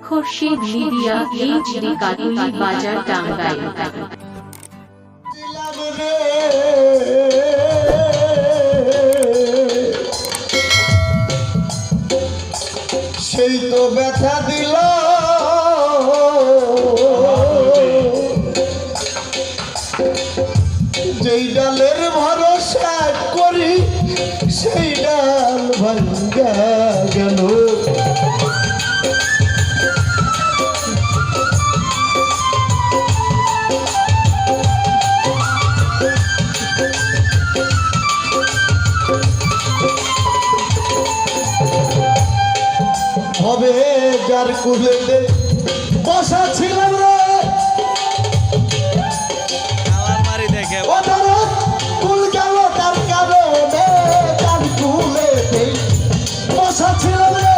Khurshid media HD কাটুলি বাজার টাঙ্গাইল। সেই তো ব্যথা দিল যেই ডালের ভরসা করি সেই ডাল ভাঙ্গা গেল। হবে যার কুলেতে বসা ছিলাম রে কুল গেল তার কারণে যার কুলেতে বসা ছিলাম রে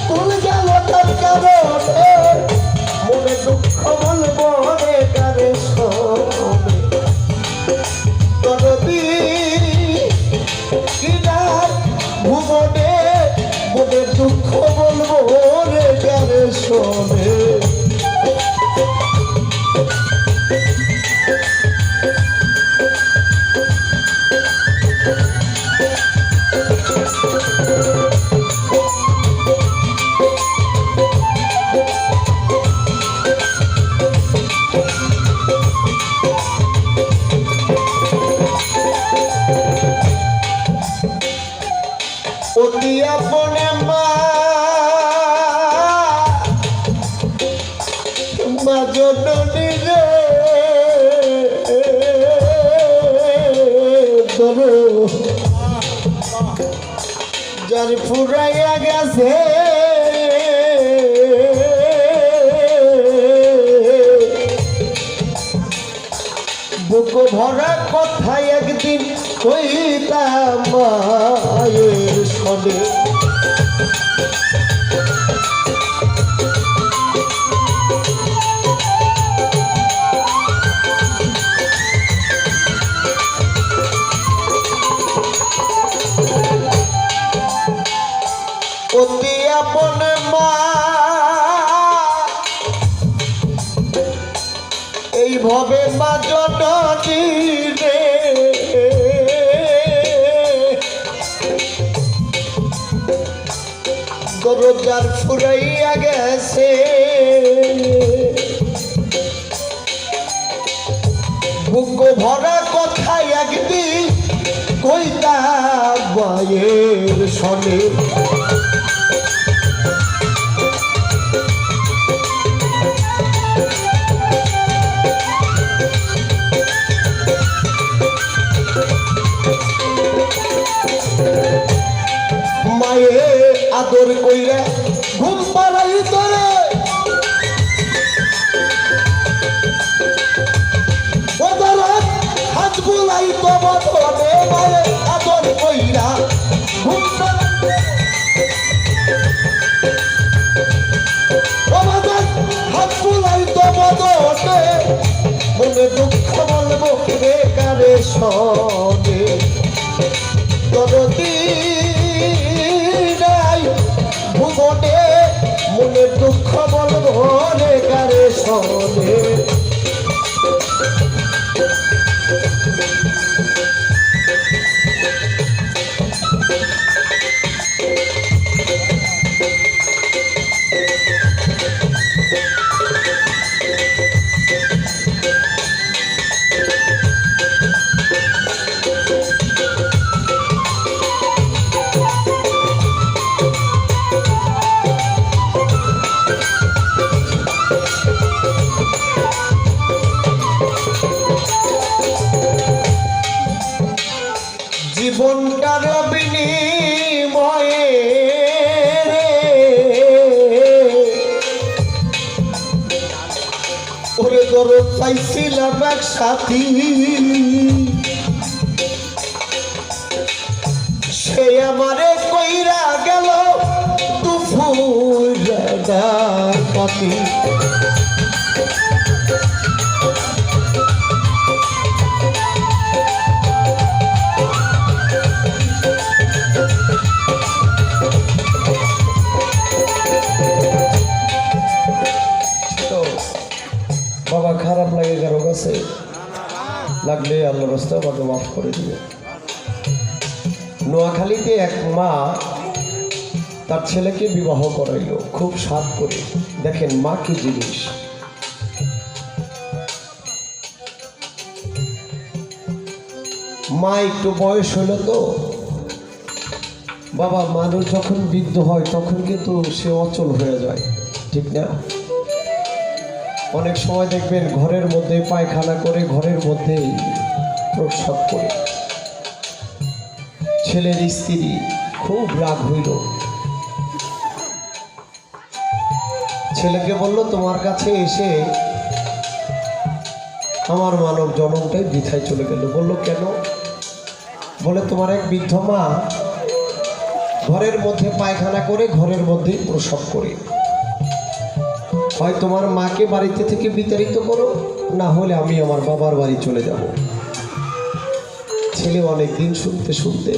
কুল গেল তার কারণে মনে দুঃখ বলবো রে কারে শোনে তরদি ভুবনে মনে দুঃখ বলবো রে কারে শোনে। অতি আপনে মা জননী রে ধরো যার ফুরাইয়া গেছে বুক ভরা কথা একদিন কইতাম মায়ের সনে। অতি আপন মা এইভাবে মা জননী রে দরজার ফুরাইয়া গেছে বুক ভরা কথা একদিন কইতা মায়ের সনে। মায়ে আদর কইরা ঘুম পাড়াই তোরে হাত বুলাই তো বদলে মায়ে আদর কইরা ঘুম হাত বুলাই তো বদলে মনে দুঃখ বলবো রে কারে শোনে তরদি ভুবনে মনে দুঃখ বলবো রে কারে শোনে। জীবনটার বিনিময়ে ওরে দরদ পাইছিলাম এক সাথী সে আমারে কইরা গেল দুপুর পথে লাগলে আল্লাহর রাস্তায় আমাকে মাফ করে দিবে। নোয়াখালীতে এক মা তার ছেলেকে বিবাহ করাইল খুব সাধ করে। দেখেন মা কি জিনিস। মা একটু বয়স হলো তো, বাবা মানুষ যখন বৃদ্ধ হয় তখন কিন্তু সে অচল হয়ে যায়, ঠিক না? অনেক সময় দেখবেন ঘরের মধ্যে পায়খানা করে, ঘরের মধ্যেই প্রস্রাব করে। ছেলের স্ত্রী খুব রাগ হইল, ছেলেকে বলল তোমার কাছে এসে আমার মানব জন্মটাই বৃথায় চলে গেল। বলল কেন? বলে তোমার এক বৃদ্ধ মা ঘরের মধ্যে পায়খানা করে, ঘরের মধ্যেই প্রসব করে। হয় তোমার মাকে বাড়িতে থেকে বিতাড়িত করো, না হলে আমি আমার বাবার বাড়ি চলে যাব। ছেলে অনেক দিন শুনতে শুনতে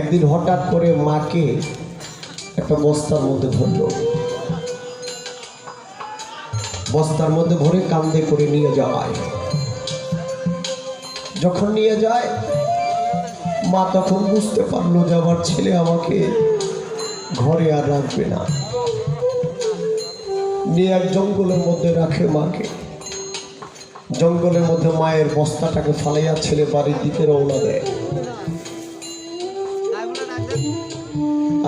একদিন হঠাৎ করে মাকে একটা বস্তার মধ্যে ধরল, বস্তার মধ্যে ভরে কান্দে করে নিয়ে যায়। যখন নিয়ে যায় মা তখন বুঝতে পারলো যে আমার ছেলে আমাকে ঘরে আর রাখবে না। নিয়ে এক জঙ্গলের মধ্যে রাখে মাকে। জঙ্গলের মধ্যে মায়ের বস্তাটাকে ফালাইয়া ছেলে বাড়ির দিকে রওনা দেয়।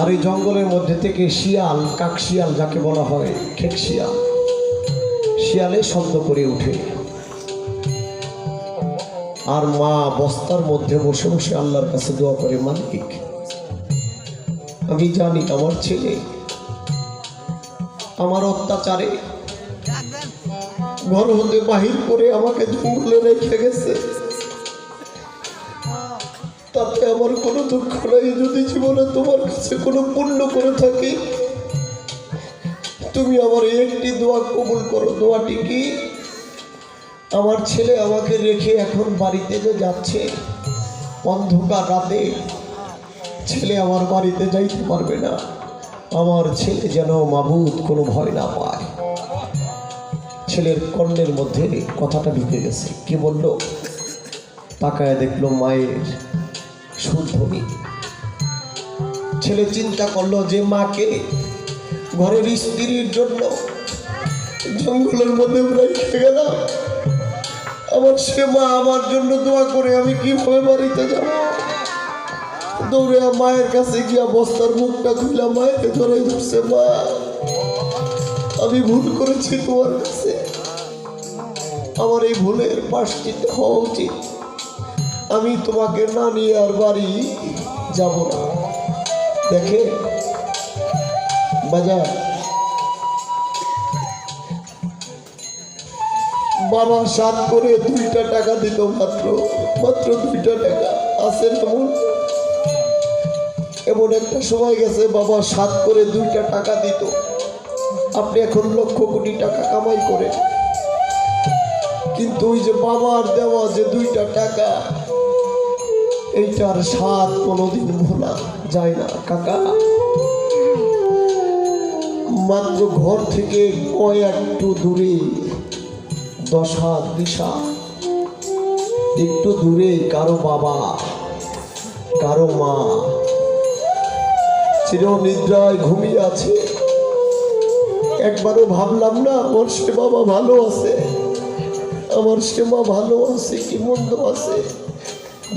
আর এই জঙ্গলের মধ্যে থেকে শিয়াল, কাক শিয়াল যাকে বলা হয়, খেক শিয়াল, শিয়ালে শব্দ করে উঠে। আর মা বস্তার মধ্যে বসে বসে আল্লাহর কাছে দোয়া করে, মালিক আমি জানি আমার ছেলে আমার অত্যাচারে ঘর হতে বাহির করে আমাকে জঙ্গলে রেখে গেছে, তাতে আমার কোনো দুঃখ নাই। যদি জীবনে তোমার কাছে কোনো পুণ্য করে থাকি, তুমি আমার একটি দোয়া কবুল করো। দোয়াটি কি? আমার ছেলে আমাকে রেখে এখন বাড়িতে যে যাচ্ছে, অন্ধকার রাতে ছেলে আমার বাড়িতে যাইতে পারবে না। আমার ছেলে যেন মাবুদ কোনো ভয় না পায়। ছেলের কর্ণের মধ্যে কথাটা ঢুকে গেছে। কি বলল? তাকায় দেখলো মায়ের সুরধ্বনি। ছেলে চিন্তা করলো যে মাকে ঘরের স্ত্রীর জন্য জঙ্গলের মধ্যে রেখে গেলাম, আমার সে মা আমার জন্য দোয়া করে আমি কিভাবে বাড়িতে যাব? দৌড়ে মায়ের কাছে গিয়া বস্তার মুখটা খুললাম, মায়ের ধরে ধরছে, মা আমি ভুল করেছি তোমার কাছে, আমার এই ভুলের প্রায়শ্চিত্ত হওয়া উচিত। আমি তোমাকে না নিয়ে আর বাড়ি যাব না। দেখে বাজার বাবা সাত করে 2টা টাকা দিত, মাত্র 2টা টাকা আছে। এমন একটা সময় গেছে বাবা 7 করে 2টা টাকা দিত। আপনি এখন লক্ষ কোটি টাকা কামাই করে, কিন্তু ওই যে বাবার দেওয়া যে 2টা টাকা, এইটার স্বাদ কোনোদিন ভোলা যায় না। কাকা মাত্র ঘর থেকে একটু দূরে 10 হাত দিশা একটু দূরে কারো বাবা, কারো মা চিরনিদ্রায় ঘুমিয়ে আছে। একবারও ভাবলাম না আমার সে বাবা ভালো আছে, আমার সে মা ভালো আছে কি মন্দ আছে?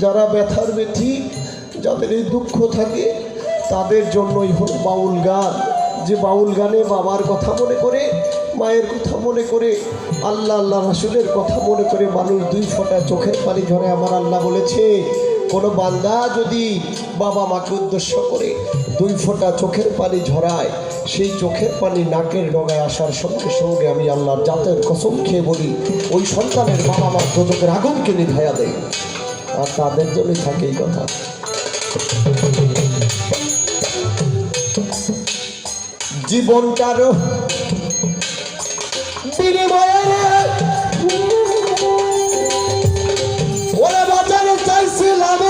যারা ব্যথার ব্যথী, যাদের এই দুঃখ থাকে, তাদের জন্যই হল বাউল গান। যে বাউল গানে বাবার কথা মনে করে, মায়ের কথা মনে করে, আল্লাহ আল্লাহ রাসূলের কথা মনে করে মানুষ 2 ফোঁটা চোখের পানি ঝরে। আমার আল্লাহ বলেছে, কোনো বান্দা যদি বাবা মাকে উদ্দেশ্য করে 2 ফোঁটা চোখের পানি ঝরায়, সেই চোখের পানি নাকের ডগায় আসার সঙ্গে সঙ্গে আমি আল্লাহর জাতের কসম খেয়ে বলি, ওই সন্তানের বাবা মা দোজখের আগুনকে নিভাইয়া দেয়। আর তাদের জন্যই থাকে এই কথা। জীবনটার বিনিময়ে ওরা বাজারে চাইছিলাম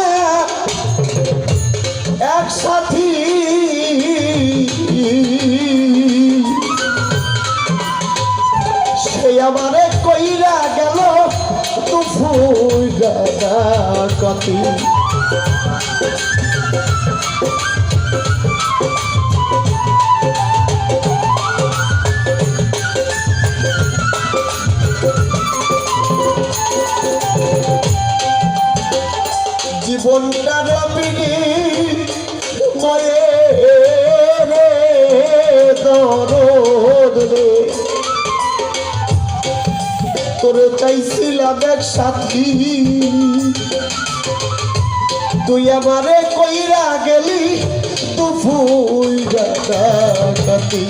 এক সাথী, সে আমারে কইরা গেল ফুইরা ডাকাতি জীবনটা রবিনি ময়ে রে দরদ রে তোরে চাইছিলাম এক সাথী তুই আমারে কইরা গেলি তু ফুইরা ডাকাতি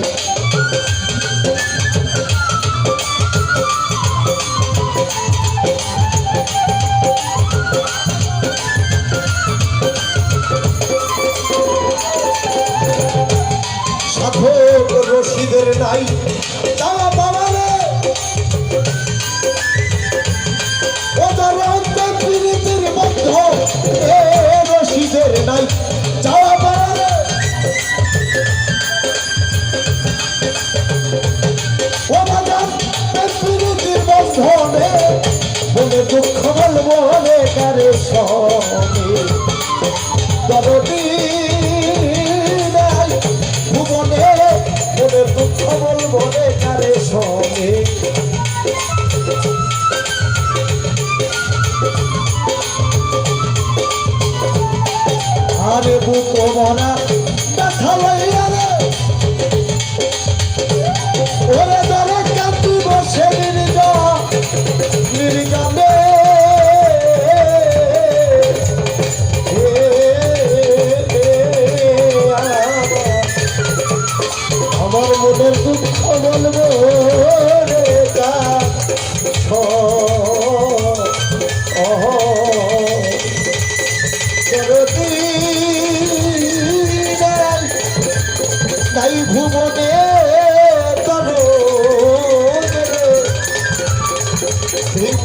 সাধক রশিদের নাই তারা বাবারে ওদের অন্তর পীড়িতের বন্ধ এ রশিদের নাই যাওয়া বাবারে ও বাজার পীড়িতির বন্ধনে মনে দুঃখ বলবো রে কারে সঙ্গে দরদি ভুবনে মনে দুঃখ বলবো রে কারে সঙ্গে আরে বুক ভরা ব্যথা লইয়া রে ওরে ধরে কাঁদি বসে নির্গামে আমার মনের দুঃখ বলবো রে তাই ভুবনে তোর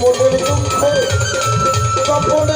মনের দুঃখ কপড়ে